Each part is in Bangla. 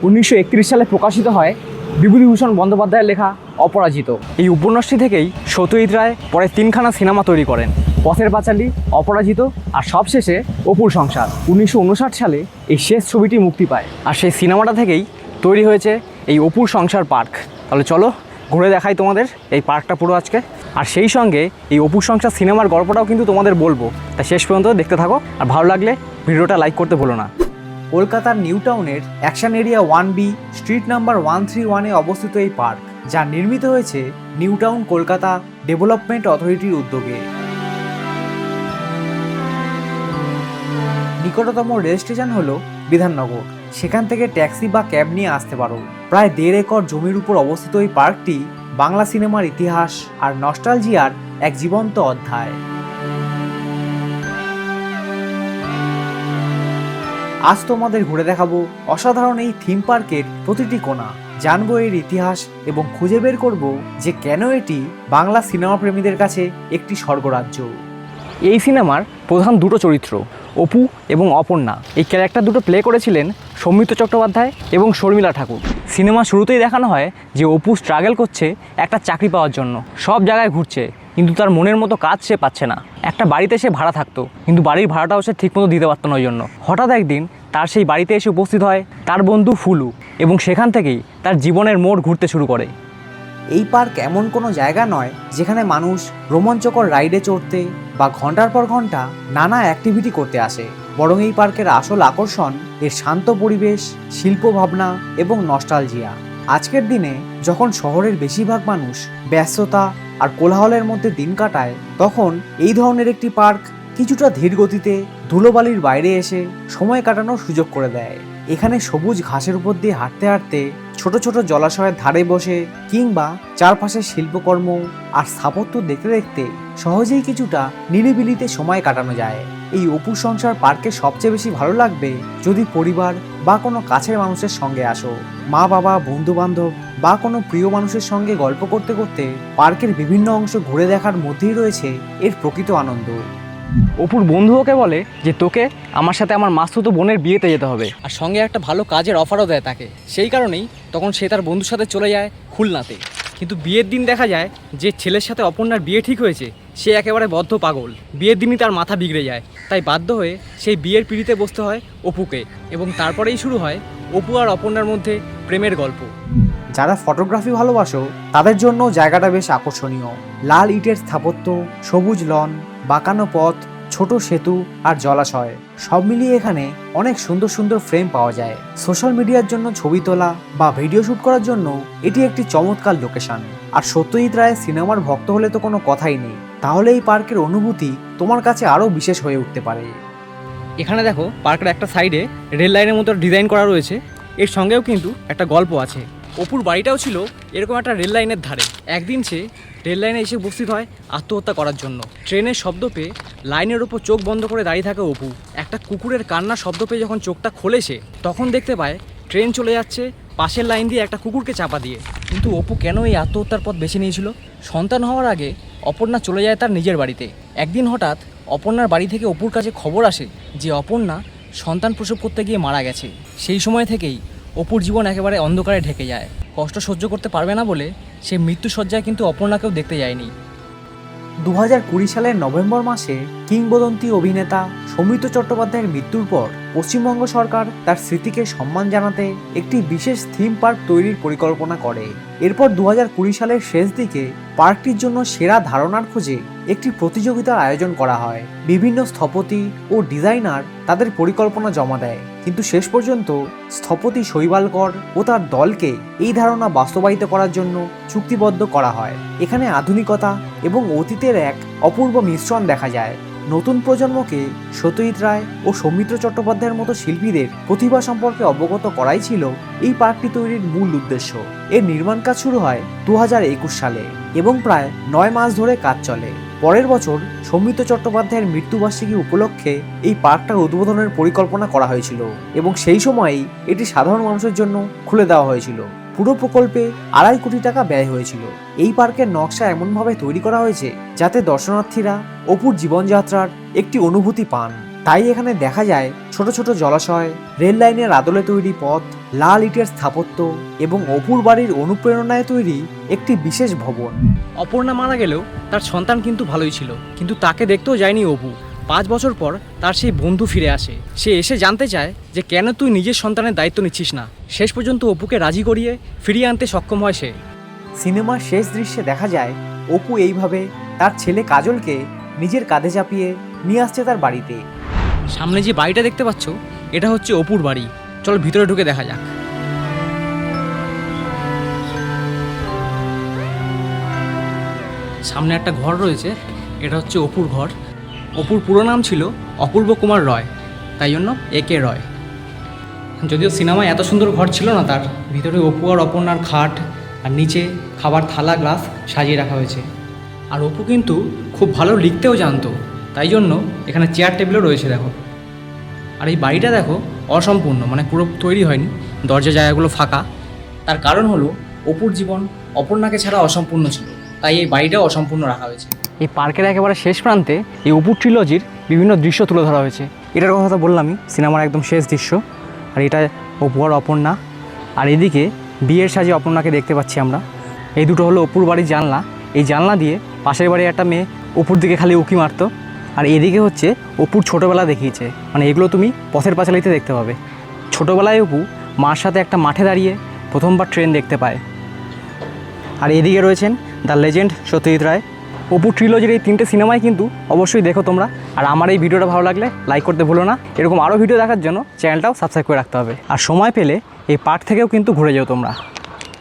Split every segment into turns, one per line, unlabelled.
1931 সালে প্রকাশিত হয় বিভূতিভূষণ বন্দ্যোপাধ্যায়ের লেখা অপরাজিত। এই উপন্যাসটি থেকেই সত্যজিৎ রায় পরে 3খানা সিনেমা তৈরি করেন, পথের পাঁচালী, অপরাজিত আর সবশেষে অপুর সংসার। 1959 সালে এই শেষ ছবিটি মুক্তি পায়, আর সেই সিনেমাটা থেকেই তৈরি হয়েছে এই অপুর সংসার পার্ক। তাহলে চলো ঘুরে দেখাই তোমাদের এই পার্কটা পুরো আজকে, আর সেই সঙ্গে এই অপুর সংসার সিনেমার গল্পটাও কিন্তু তোমাদের বলবো, তাই শেষ পর্যন্ত দেখতে থাকো। আর ভালো লাগলে ভিডিওটা লাইক করতে ভুলো না। কলকাতার নিউ টাউনের action area 1B street number 131-এ অবস্থিত এই পার্ক, যা নির্মিত হয়েছে নিউ টাউন কলকাতা ডেভেলপমেন্ট অথরিটির উদ্যোগে। নিকটতম রেল স্টেশন হলো বিধাননগর, সেখান থেকে ট্যাক্সি বা ক্যাব নিয়ে আসতে পারো। প্রায় 1.5 একর জমির উপর অবস্থিত এই পার্কটি বাংলা সিনেমার ইতিহাস আর নস্টালজিয়ার এক জীবন্ত অধ্যায়। আজ তোমাদের ঘুরে দেখাবো অসাধারণ এই থিম পার্কের প্রতিটি কোণা, জানবো এর ইতিহাস এবং খুঁজে বের করব যে কেন এটি বাংলা সিনেমা প্রেমীদের কাছে একটি স্বর্গরাজ্য। এই সিনেমার প্রধান দুটো চরিত্র অপু এবং অপর্ণা, এই ক্যারেক্টার দুটো প্লে করেছিলেন সৌমিত্র চট্টোপাধ্যায় এবং শর্মিলা ঠাকুর। সিনেমা শুরুতেই দেখানো হয় যে অপু স্ট্রাগল করছে একটা চাকরি পাওয়ার জন্য, সব জায়গায় ঘুরছে কিন্তু তার মনের মতো কাজ সে পাচ্ছে না। একটা বাড়িতে সে ভাড়া থাকতো কিন্তু বাড়ির ভাড়াটাও সে ঠিকমতো দিতে পারতো না, ওই জন্য হঠাৎ একদিন তার সেই বাড়িতে এসে উপস্থিত হয় তার বন্ধু ফুলু, এবং সেখান থেকেই তার জীবনের মোড় ঘুরতে শুরু করে। এই পার্ক এমন কোনো জায়গা নয় যেখানে মানুষ রোমাঞ্চকর রাইডে চড়তে বা ঘন্টার পর ঘন্টা নানা অ্যাক্টিভিটি করতে আসে, বরং এই পার্কের আসল আকর্ষণ এর শান্ত পরিবেশ, শিল্প ভাবনা এবং নস্টালজিয়া। আজকের দিনে যখন শহরের বেশিরভাগ মানুষ ব্যস্ততা আর কোলাহলের মধ্যে দিন কাটায়, তখন এই ধরনের একটি পার্ক কিছুটা ধীর গতিতে ধুলোবালির বাইরে এসে সময় কাটানোর সুযোগ করে দেয়। এখানে সবুজ ঘাসের উপর দিয়ে হাঁটতে হাঁটতে, ছোট ছোট জলাশয়ের ধারে বসে কিংবা চারপাশের শিল্পকর্ম আর স্থাপত্য দেখতে দেখতে সহজেই কিছুটা নিরিবিলিতে সময় কাটানো যায়। এই অপুর সংসার পার্কে সবচেয়ে বেশি ভালো লাগবে যদি পরিবার বা কোনো কাছের মানুষের সঙ্গে আসো। মা বাবা, বন্ধু বান্ধব বা কোনো প্রিয় মানুষের সঙ্গে গল্প করতে করতে পার্কের বিভিন্ন অংশ ঘুরে দেখার মধ্যেই রয়েছে এর প্রকৃত আনন্দ। অপুর বন্ধু ওকে বলে যে তোকে আমার সাথে আমার মাসতুতো বোনের বিয়েতে যেতে হবে, আর সঙ্গে একটা ভালো কাজের অফারও দেয় তাকে। সেই কারণেই তখন সে তার বন্ধুর সাথে চলে যায় খুলনাতে। কিন্তু বিয়ের দিন দেখা যায় যে ছেলের সাথে অপর্ণার বিয়ে ঠিক হয়েছে সে একেবারে বদ্ধ পাগল। বিয়ের দিনই তার মাথা বিগড়ে যায়, তাই বাধ্য হয়ে সেই বিয়ের পিঁড়িতে বসতে হয় অপুকে, এবং তারপরেই শুরু হয় অপু আর অপর্ণার মধ্যে প্রেমের গল্প। যারা ফটোগ্রাফি ভালোবাসো তাদের জন্য জায়গাটা বেশ আকর্ষণীয়। লাল ইটের স্থাপত্য, সবুজ লন, বাঁকানো পথ, ছোট সেতু আর জলাশয়, সব মিলিয়ে এখানে অনেক সুন্দর সুন্দর ফ্রেম পাওয়া যায়। সোশ্যাল মিডিয়ার জন্য ছবি তোলা বা ভিডিও শুট করার জন্য এটি একটি চমৎকার লোকেশন। আর সত্যজিৎ রায়ের সিনেমার ভক্ত হলে তো কোনো কথাই নেই, তাহলে এই পার্কের অনুভূতি তোমার কাছে আরও বিশেষ হয়ে উঠতে পারে। এখানে দেখো পার্কের একটা সাইডে রেল লাইনের মতো ডিজাইন করা রয়েছে, এর সঙ্গেও কিন্তু একটা গল্প আছে। অপুর বাড়িটাও ছিল এরকম একটা রেল লাইনের ধারে। একদিন সে রেল লাইনে এসে উপস্থিত হয় আত্মহত্যা করার জন্য। ট্রেনের শব্দ পেয়ে লাইনের ওপর চোখ বন্ধ করে দাঁড়িয়ে থাকে অপু। একটা কুকুরের কান্নার শব্দ পেয়ে যখন চোখটা খোলে সে, তখন দেখতে পায় ট্রেন চলে যাচ্ছে পাশের লাইন দিয়ে একটা কুকুরকে চাপা দিয়ে। কিন্তু অপু কেন এই আত্মহত্যার পথ বেছে নিয়েছিল? সন্তান হওয়ার আগে অপর্ণা চলে যায় তার নিজের বাড়িতে। একদিন হঠাৎ অপর্ণার বাড়ি থেকে অপুর কাছে খবর আসে যে অপর্ণা সন্তান প্রসব করতে গিয়ে মারা গেছে। সেই সময় থেকেই অপুর জীবন একেবারে অন্ধকারে ঢেকে যায়। কষ্ট সহ্য করতে পারবে না বলে সে মৃত্যুশয্যায় কিন্তু অপর্ণাকেও দেখতে যায়নি। 2020 সালের নভেম্বর মাসে কিংবদন্তি অভিনেতা সৌমিত্র চট্টোপাধ্যায়ের মৃত্যুর পর পশ্চিমবঙ্গ সরকার তার স্মৃতিকে সম্মান জানাতে একটি বিশেষ থিম পার্ক তৈরির পরিকল্পনা করে। এরপর 2020 সালের শেষ দিকে পার্কটির জন্য সেরা ধারণার খোঁজে একটি প্রতিযোগিতার আয়োজন করা হয়। বিভিন্ন স্থপতি ও ডিজাইনার তাদের পরিকল্পনা জমা দেয়, কিন্তু শেষ পর্যন্ত স্থপতি শৈবালকর ও তার দলকে এই ধারণা বাস্তবায়িত করার জন্য চুক্তিবদ্ধ করা হয়। এখানে আধুনিকতা এবং অতীতের এক অপূর্ব মিশ্রণ দেখা যায়। নতুন প্রজন্মকে সত্যজিৎ রায় ও সৌমিত্র চট্টোপাধ্যায়ের মতো শিল্পীদের প্রতিভা সম্পর্কে অবগত করাই ছিল এই পার্কটি তৈরির মূল উদ্দেশ্য। এর নির্মাণ কাজ শুরু হয় 2021 সালে এবং প্রায় 9 মাস ধরে কাজ চলে। পরের বছর সৌমিত্র চট্টোপাধ্যায়ের মৃত্যুবার্ষিকী উপলক্ষে এই পার্কটার উদ্বোধনের পরিকল্পনা করা হয়েছিল এবং সেই সময়েই এটি সাধারণ মানুষের জন্য খুলে দেওয়া হয়েছিল। পুরো প্রকল্পে 2.5 কোটি টাকা ব্যয় হয়েছিল। এই পার্কের নকশা এমনভাবে তৈরি করা হয়েছে যাতে দর্শনার্থীরা অপুর জীবনযাত্রার একটি অনুভূতি পান। তাই এখানে দেখা যায় ছোট ছোট জলাশয়, রেল লাইনের আদলে তৈরি পথ, লাল ইটের স্থাপত্য এবং অপুর বাড়ির অনুপ্রেরণায় তৈরি একটি বিশেষ ভবন।
অপর্ণা মারা গেলেও তার সন্তান কিন্তু ভালোই ছিল, কিন্তু তাকে দেখতেও যায়নি অপু। 5 বছর পর তার সেই বন্ধু ফিরে আসে। সে এসে জানতে চায় যে কেন তুই নিজের সন্তানের দায়িত্ব নিচ্ছিস না। শেষ পর্যন্ত অপুকে রাজি করিয়ে ফিরিয়ে আনতে সক্ষম হয় সে।
সিনেমার শেষ দৃশ্যে দেখা যায় অপু এইভাবে তার ছেলে কাজলকে নিজের কাঁধে চাপিয়ে নিয়ে আসছে তার বাড়িতে।
সামনে যে বাড়িটা দেখতে পাচ্ছ, এটা হচ্ছে অপুর বাড়ি। চল ভিতরে ঢুকে দেখা যাক। সামনে একটা ঘর রয়েছে, এটা হচ্ছে অপুর ঘর। অপুর পুরো নাম ছিল অপূর্ব কুমার রয়, তাই জন্য একে রয়। যদিও সিনেমায় এত সুন্দর ঘর ছিল না তার, ভিতরে অপু আর অপর্ণার খাট আর নিচে খাবার থালা গ্লাস সাজিয়ে রাখা হয়েছে। আর অপু কিন্তু খুব ভালো লিখতেও জানতো, তাই জন্য এখানে চেয়ার টেবিলও রয়েছে দেখো। আর এই বাড়িটা দেখো অসম্পূর্ণ, মানে পুরো তৈরি হয়নি, দরজা জায়গাগুলো ফাঁকা। তার কারণ হলো অপুর জীবন অপর্ণাকে ছাড়া অসম্পূর্ণ ছিল, তাই এই বাড়িটাও অসম্পূর্ণ রাখা হয়েছে। এই পার্কের একেবারে শেষ প্রান্তে এই অপুর ট্রিলজির বিভিন্ন দৃশ্য তুলে ধরা হয়েছে। এটার কথা তো বললামই, সিনেমার একদম শেষ দৃশ্য। আর এটা অপু আর অপর্ণা, আর এদিকে বিয়ের সাজে অপর্ণাকে দেখতে পাচ্ছি আমরা। এই দুটো হলো অপুর বাড়ির জানলা। এই জানলা দিয়ে পাশের বাড়ির একটা মেয়ে অপুর দিকে খালি উঁকি মারতো। আর এদিকে হচ্ছে অপুর ছোটোবেলা দেখিয়েছে, মানে এগুলো তুমি পথের পাঁচালিতে দেখতে পাবে। ছোটোবেলায় অপু মার সাথে একটা মাঠে দাঁড়িয়ে প্রথমবার ট্রেন দেখতে পায়। আর এদিকে রয়েছেন দ্য লেজেন্ড সত্যজিৎ রায়। অপুর ট্রিলজির এই 3টে সিনেমাই কিন্তু অবশ্যই দেখো তোমরা। আর আমার এই ভিডিওটা ভালো লাগলে লাইক করতে ভুলো না। এরকম আরও ভিডিও দেখার জন্য চ্যানেলটাও সাবস্ক্রাইব করে রাখতে হবে। আর সময় পেলে এই পার্ক থেকেও কিন্তু ঘুরে যাও তোমরা।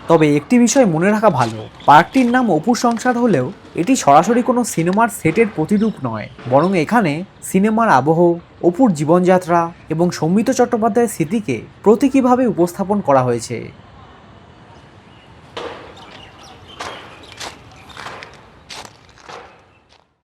তবে একটি বিষয় মনে রাখা ভালো, পার্কটির নাম অপুর সংসার হলেও এটি সরাসরি কোনো সিনেমার সেটের প্রতিরূপ নয়, বরং এখানে সিনেমার আবহ, অপুর জীবনযাত্রা এবং সম্মিত চট্টোপাধ্যায়ের স্মৃতিকে প্রতীকীভাবে উপস্থাপন করা হয়েছে।